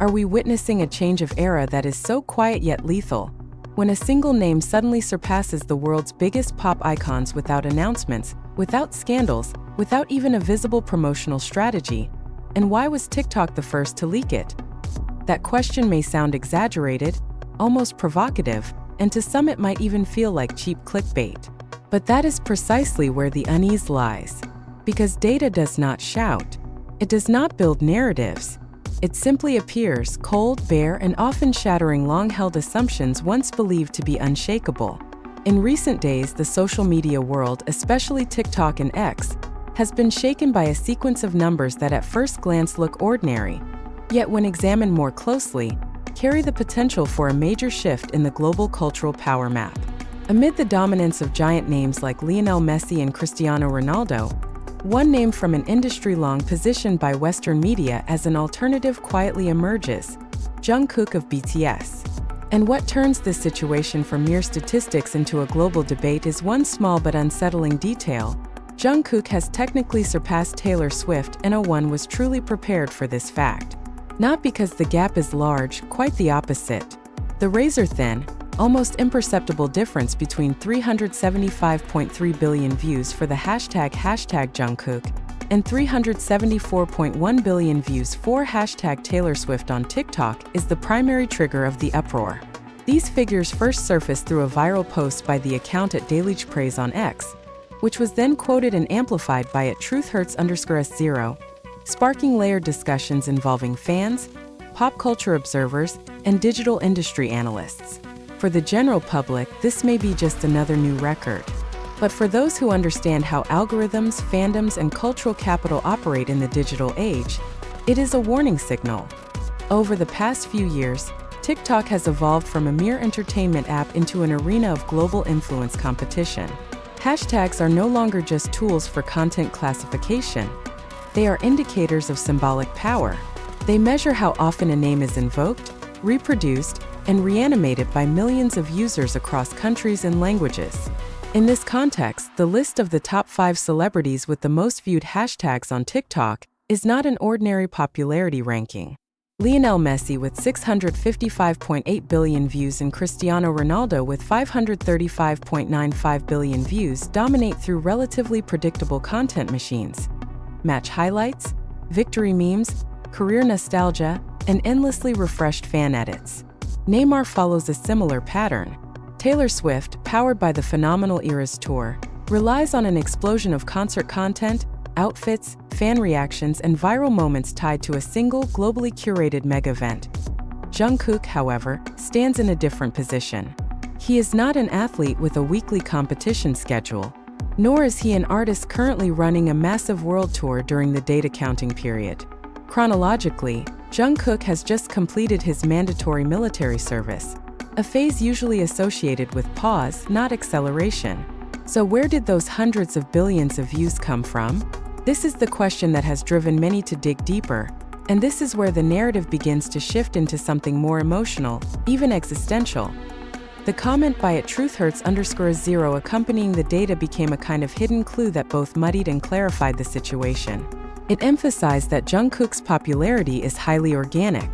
Are we witnessing a change of era that is so quiet yet lethal? When a single name suddenly surpasses the world's biggest pop icons without announcements, without scandals, without even a visible promotional strategy. And why was TikTok the first to leak it? That question may sound exaggerated, almost provocative, and to some it might even feel like cheap clickbait. But that is precisely where the unease lies. Because data does not shout. It does not build narratives. It simply appears cold, bare, and often shattering long-held assumptions once believed to be unshakable. In recent days, the social media world, especially TikTok and X, has been shaken by a sequence of numbers that at first glance look ordinary, yet when examined more closely, carry the potential for a major shift in the global cultural power map. Amid the dominance of giant names like Lionel Messi and Cristiano Ronaldo, one name from an industry long positioned by Western media as an alternative quietly emerges: Jungkook of BTS. And what turns this situation from mere statistics into a global debate is one small but unsettling detail. Jungkook has technically surpassed Taylor Swift, and no one was truly prepared for this fact. Not because the gap is large, quite the opposite. The razor-thin, almost imperceptible difference between 375.3 billion views for the hashtag Jungkook and 374.1 billion views for hashtag Taylor Swift on TikTok is the primary trigger of the uproar. These figures first surfaced through a viral post by the account at @DailyPraise on X, which was then quoted and amplified by @truthhurts_s0, sparking layered discussions involving fans, pop culture observers, and digital industry analysts. For the general public, this may be just another new record. But for those who understand how algorithms, fandoms, and cultural capital operate in the digital age, it is a warning signal. Over the past few years, TikTok has evolved from a mere entertainment app into an arena of global influence competition. Hashtags are no longer just tools for content classification. They are indicators of symbolic power. They measure how often a name is invoked, reproduced, and reanimated by millions of users across countries and languages. In this context, the list of the top 5 celebrities with the most viewed hashtags on TikTok is not an ordinary popularity ranking. Lionel Messi with 655.8 billion views and Cristiano Ronaldo with 535.95 billion views dominate through relatively predictable content machines. Match highlights, victory memes, career nostalgia, and endlessly refreshed fan edits. Neymar follows a similar pattern. Taylor Swift, powered by the Phenomenal Eras Tour, relies on an explosion of concert content, outfits, fan reactions, and viral moments tied to a single, globally curated mega-event. Jungkook, however, stands in a different position. He is not an athlete with a weekly competition schedule, nor is he an artist currently running a massive world tour during the data counting period. Chronologically, Jungkook has just completed his mandatory military service, a phase usually associated with pause, not acceleration. So where did those hundreds of billions of views come from? This is the question that has driven many to dig deeper, and this is where the narrative begins to shift into something more emotional, even existential. The comment by @truthhurts_0 accompanying the data became a kind of hidden clue that both muddied and clarified the situation. It emphasized that Jungkook's popularity is highly organic.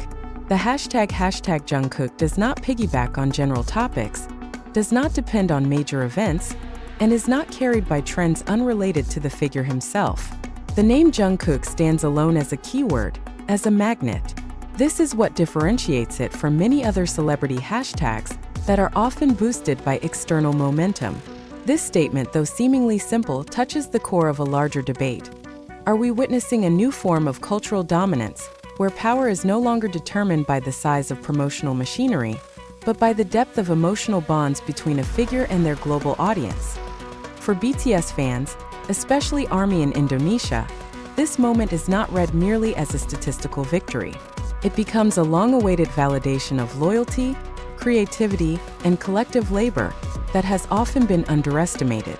The hashtag Jungkook does not piggyback on general topics, does not depend on major events, and is not carried by trends unrelated to the figure himself. The name Jungkook stands alone as a keyword, as a magnet. This is what differentiates it from many other celebrity hashtags that are often boosted by external momentum. This statement, though seemingly simple, touches the core of a larger debate. Are we witnessing a new form of cultural dominance, where power is no longer determined by the size of promotional machinery, but by the depth of emotional bonds between a figure and their global audience? For BTS fans, especially ARMY in Indonesia, this moment is not read merely as a statistical victory. It becomes a long-awaited validation of loyalty, creativity, and collective labor that has often been underestimated.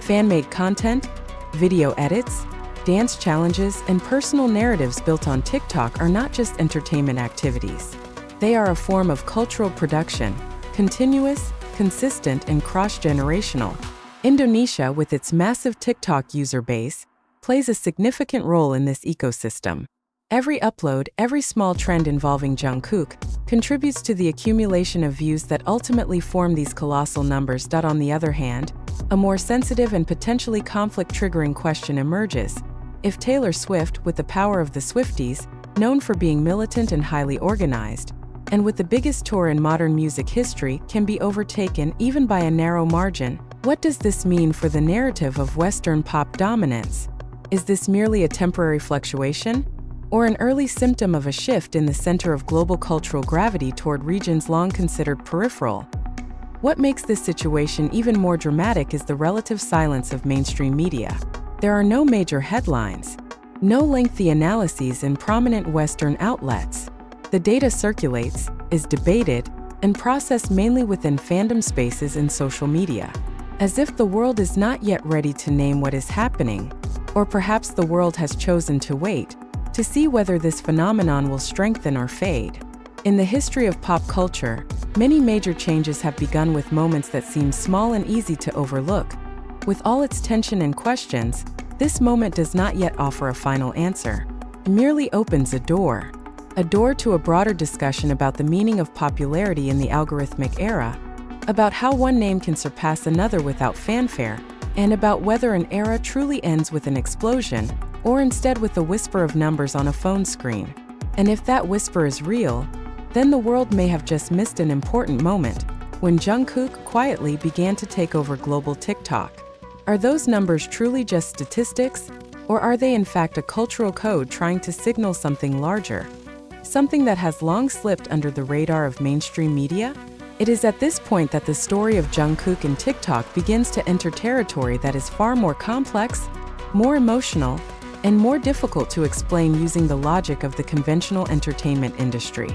Fan-made content, video edits, dance challenges, and personal narratives built on TikTok are not just entertainment activities. They are a form of cultural production, continuous, consistent, and cross-generational. Indonesia, with its massive TikTok user base, plays a significant role in this ecosystem. Every upload, every small trend involving Jungkook, contributes to the accumulation of views that ultimately form these colossal numbers. On the other hand, a more sensitive and potentially conflict-triggering question emerges. If Taylor Swift, with the power of the Swifties, known for being militant and highly organized, and with the biggest tour in modern music history, can be overtaken even by a narrow margin, what does this mean for the narrative of Western pop dominance? Is this merely a temporary fluctuation, or an early symptom of a shift in the center of global cultural gravity toward regions long considered peripheral? What makes this situation even more dramatic is the relative silence of mainstream media. There are no major headlines, no lengthy analyses in prominent Western outlets. The data circulates, is debated, and processed mainly within fandom spaces and social media. As if the world is not yet ready to name what is happening, or perhaps the world has chosen to wait to see whether this phenomenon will strengthen or fade. In the history of pop culture, many major changes have begun with moments that seem small and easy to overlook. With all its tension and questions, this moment does not yet offer a final answer. It merely opens a door to a broader discussion about the meaning of popularity in the algorithmic era, about how one name can surpass another without fanfare, and about whether an era truly ends with an explosion, or instead with the whisper of numbers on a phone screen. And if that whisper is real, then the world may have just missed an important moment, when Jungkook quietly began to take over global TikTok. Are those numbers truly just statistics, or are they in fact a cultural code trying to signal something larger? Something that has long slipped under the radar of mainstream media? It is at this point that the story of Jungkook and TikTok begins to enter territory that is far more complex, more emotional, and more difficult to explain using the logic of the conventional entertainment industry.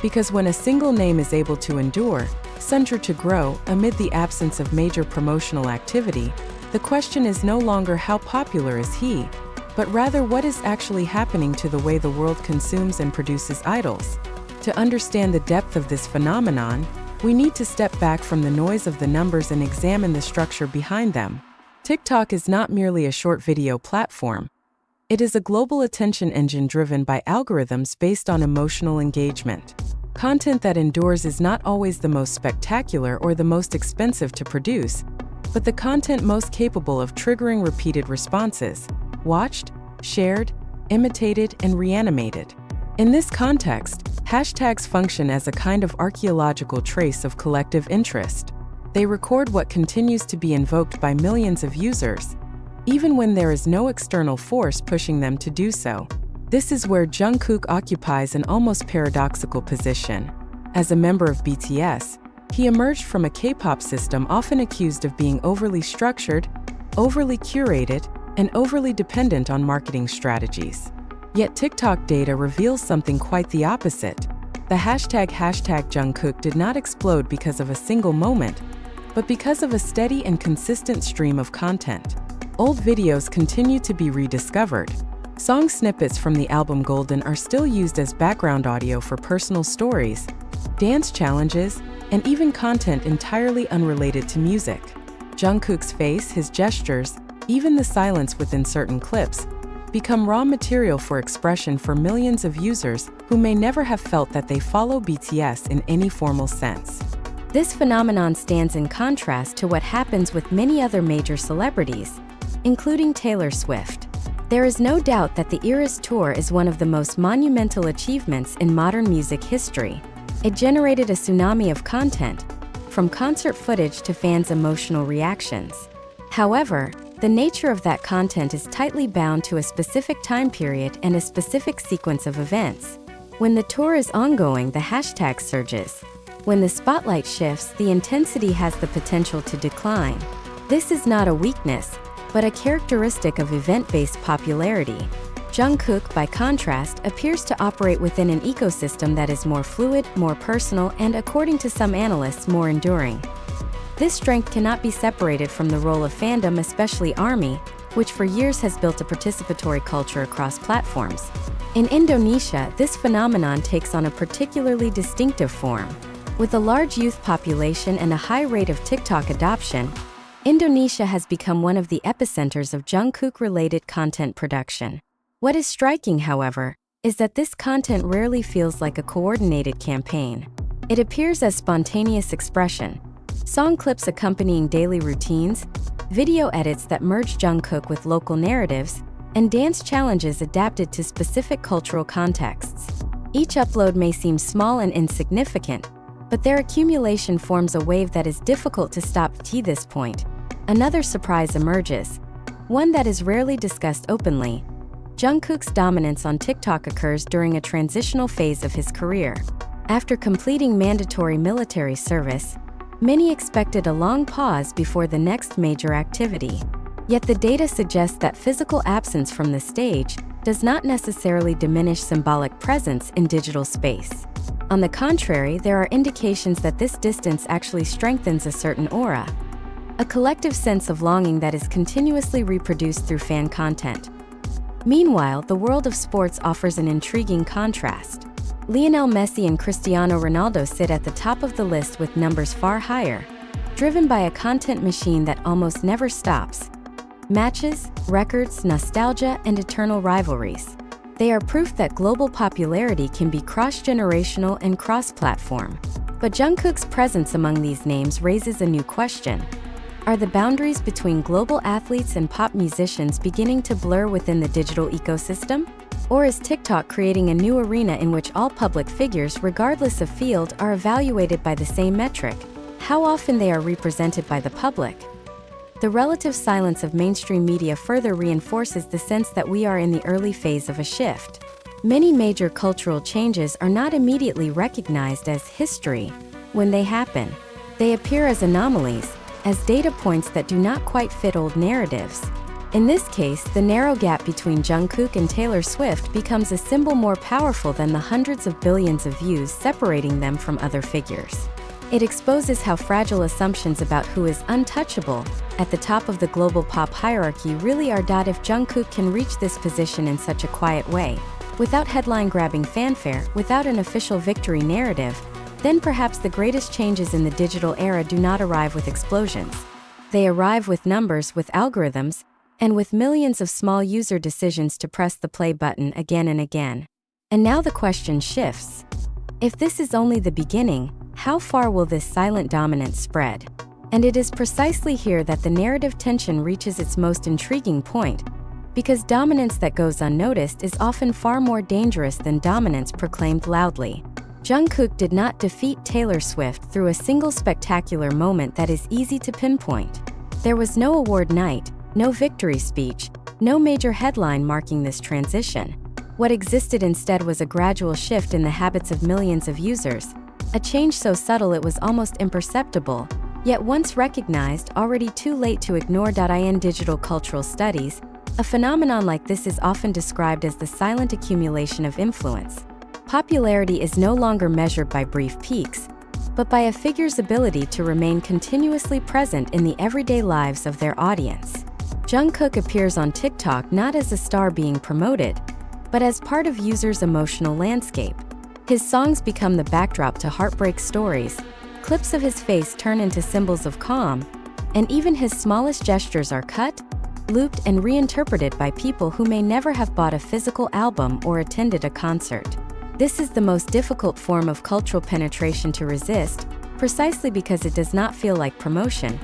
Because when a single name is able to endure, center to grow, amid the absence of major promotional activity, the question is no longer how popular is he, but rather what is actually happening to the way the world consumes and produces idols. To understand the depth of this phenomenon, we need to step back from the noise of the numbers and examine the structure behind them. TikTok is not merely a short video platform. It is a global attention engine driven by algorithms based on emotional engagement. Content that endures is not always the most spectacular or the most expensive to produce, but the content most capable of triggering repeated responses, watched, shared, imitated, and reanimated. In this context, hashtags function as a kind of archaeological trace of collective interest. They record what continues to be invoked by millions of users, even when there is no external force pushing them to do so. This is where Jungkook occupies an almost paradoxical position. As a member of BTS, he emerged from a K-pop system often accused of being overly structured, overly curated, and overly dependent on marketing strategies. Yet TikTok data reveals something quite the opposite. The hashtag Jungkook did not explode because of a single moment, but because of a steady and consistent stream of content. Old videos continue to be rediscovered. Song snippets from the album Golden are still used as background audio for personal stories, dance challenges, and even content entirely unrelated to music. Jungkook's face, his gestures, even the silence within certain clips, become raw material for expression for millions of users who may never have felt that they follow BTS in any formal sense. This phenomenon stands in contrast to what happens with many other major celebrities, including Taylor Swift. There is no doubt that the Eras Tour is one of the most monumental achievements in modern music history. It generated a tsunami of content, from concert footage to fans' emotional reactions. However, the nature of that content is tightly bound to a specific time period and a specific sequence of events. When the tour is ongoing, the hashtag surges. When the spotlight shifts, the intensity has the potential to decline. This is not a weakness, but a characteristic of event-based popularity. Jungkook, by contrast, appears to operate within an ecosystem that is more fluid, more personal, and according to some analysts, more enduring. This strength cannot be separated from the role of fandom, especially ARMY, which for years has built a participatory culture across platforms. In Indonesia, this phenomenon takes on a particularly distinctive form. With a large youth population and a high rate of TikTok adoption, Indonesia has become one of the epicenters of Jungkook-related content production. What is striking, however, is that this content rarely feels like a coordinated campaign. It appears as spontaneous expression. Song clips accompanying daily routines, video edits that merge Jungkook with local narratives, and dance challenges adapted to specific cultural contexts. Each upload may seem small and insignificant, but their accumulation forms a wave that is difficult to stop. At this point, another surprise emerges, one that is rarely discussed openly. Jungkook's dominance on TikTok occurs during a transitional phase of his career. After completing mandatory military service, many expected a long pause before the next major activity. Yet the data suggests that physical absence from the stage does not necessarily diminish symbolic presence in digital space. On the contrary, there are indications that this distance actually strengthens a certain aura, a collective sense of longing that is continuously reproduced through fan content. Meanwhile, the world of sports offers an intriguing contrast. Lionel Messi and Cristiano Ronaldo sit at the top of the list with numbers far higher, driven by a content machine that almost never stops. Matches, records, nostalgia, and eternal rivalries. They are proof that global popularity can be cross-generational and cross-platform. But Jungkook's presence among these names raises a new question. Are the boundaries between global athletes and pop musicians beginning to blur within the digital ecosystem? Or is TikTok creating a new arena in which all public figures, regardless of field, are evaluated by the same metric: how often they are represented by the public? The relative silence of mainstream media further reinforces the sense that we are in the early phase of a shift. Many major cultural changes are not immediately recognized as history when they happen. They appear as anomalies, as data points that do not quite fit old narratives. In this case, the narrow gap between Jungkook and Taylor Swift becomes a symbol more powerful than the hundreds of billions of views separating them from other figures. It exposes how fragile assumptions about who is untouchable at the top of the global pop hierarchy really are. If Jungkook can reach this position in such a quiet way, without headline-grabbing fanfare, without an official victory narrative, then perhaps the greatest changes in the digital era do not arrive with explosions. They arrive with numbers, with algorithms, and with millions of small user decisions to press the play button again and again. And now the question shifts. If this is only the beginning, how far will this silent dominance spread? And it is precisely here that the narrative tension reaches its most intriguing point, because dominance that goes unnoticed is often far more dangerous than dominance proclaimed loudly. Jungkook did not defeat Taylor Swift through a single spectacular moment that is easy to pinpoint. There was no award night, no victory speech, no major headline marking this transition. What existed instead was a gradual shift in the habits of millions of users, a change so subtle it was almost imperceptible, yet once recognized, already too late to ignore. In digital cultural studies, a phenomenon like this is often described as the silent accumulation of influence. Popularity is no longer measured by brief peaks, but by a figure's ability to remain continuously present in the everyday lives of their audience. Jungkook appears on TikTok not as a star being promoted, but as part of users' emotional landscape. His songs become the backdrop to heartbreak stories, clips of his face turn into symbols of calm, and even his smallest gestures are cut, looped, and reinterpreted by people who may never have bought a physical album or attended a concert. This is the most difficult form of cultural penetration to resist, precisely because it does not feel like promotion.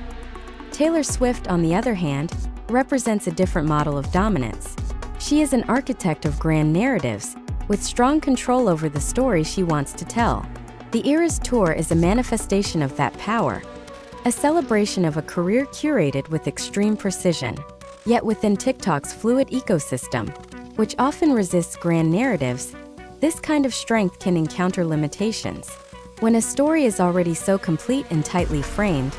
Taylor Swift, on the other hand, represents a different model of dominance. She is an architect of grand narratives, with strong control over the story she wants to tell. The Eras Tour is a manifestation of that power, a celebration of a career curated with extreme precision. Yet within TikTok's fluid ecosystem, which often resists grand narratives, this kind of strength can encounter limitations. When a story is already so complete and tightly framed,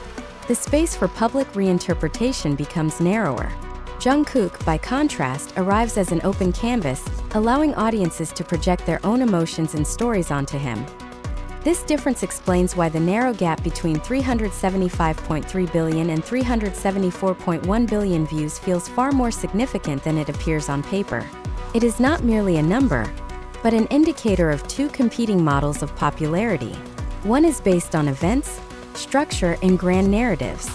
the space for public reinterpretation becomes narrower. Jungkook, by contrast, arrives as an open canvas, allowing audiences to project their own emotions and stories onto him. This difference explains why the narrow gap between 375.3 billion and 374.1 billion views feels far more significant than it appears on paper. It is not merely a number, but an indicator of two competing models of popularity. One is based on events, structure, and grand narratives.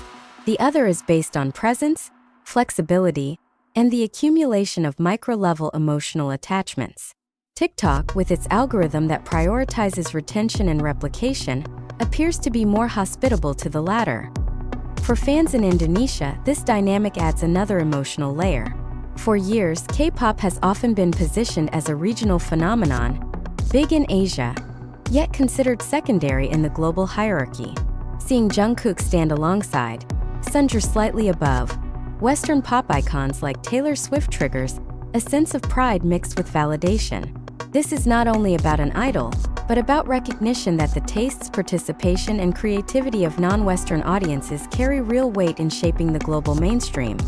The other is based on presence, flexibility, and the accumulation of micro-level emotional attachments. TikTok, with its algorithm that prioritizes retention and replication, appears to be more hospitable to the latter. For fans in Indonesia, this dynamic adds another emotional layer. For years, K-pop has often been positioned as a regional phenomenon, big in Asia, yet considered secondary in the global hierarchy. Seeing Jungkook stand alongside, Sunja slightly above, Western pop icons like Taylor Swift triggers a sense of pride mixed with validation. This is not only about an idol, but about recognition that the tastes, participation, and creativity of non-Western audiences carry real weight in shaping the global mainstream.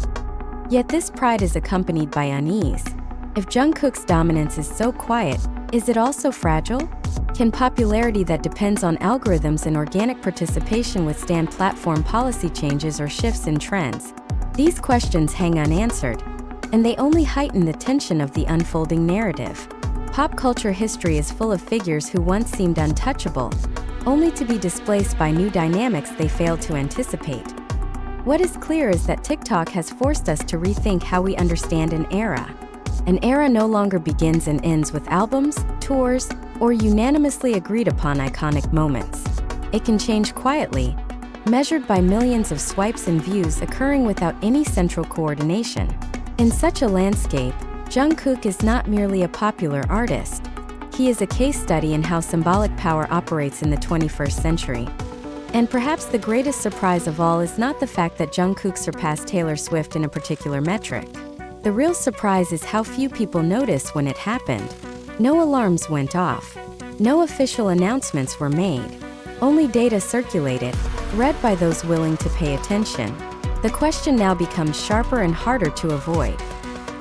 Yet this pride is accompanied by unease. If Jungkook's dominance is so quiet, is it also fragile? Can popularity that depends on algorithms and organic participation withstand platform policy changes or shifts in trends? These questions hang unanswered, and they only heighten the tension of the unfolding narrative. Pop culture history is full of figures who once seemed untouchable, only to be displaced by new dynamics they failed to anticipate. What is clear is that TikTok has forced us to rethink how we understand an era. An era no longer begins and ends with albums, tours, or unanimously agreed upon iconic moments. It can change quietly, measured by millions of swipes and views occurring without any central coordination. In such a landscape, Jungkook is not merely a popular artist. He is a case study in how symbolic power operates in the 21st century. And perhaps the greatest surprise of all is not the fact that Jungkook surpassed Taylor Swift in a particular metric. The real surprise is how few people noticed when it happened. No alarms went off. No official announcements were made. Only data circulated, read by those willing to pay attention. The question now becomes sharper and harder to avoid.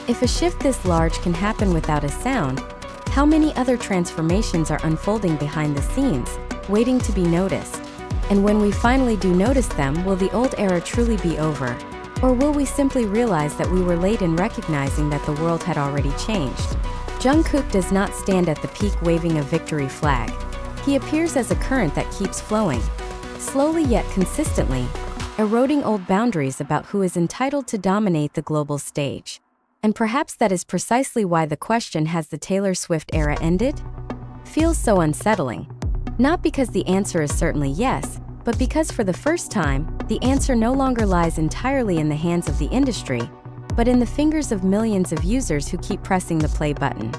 If a shift this large can happen without a sound, how many other transformations are unfolding behind the scenes, waiting to be noticed? And when we finally do notice them, will the old era truly be over? Or will we simply realize that we were late in recognizing that the world had already changed? Jungkook does not stand at the peak waving a victory flag. He appears as a current that keeps flowing, slowly yet consistently, eroding old boundaries about who is entitled to dominate the global stage. And perhaps that is precisely why the question, has the Taylor Swift era ended, feels so unsettling. Not because the answer is certainly yes, but because for the first time, the answer no longer lies entirely in the hands of the industry, but in the fingers of millions of users who keep pressing the play button.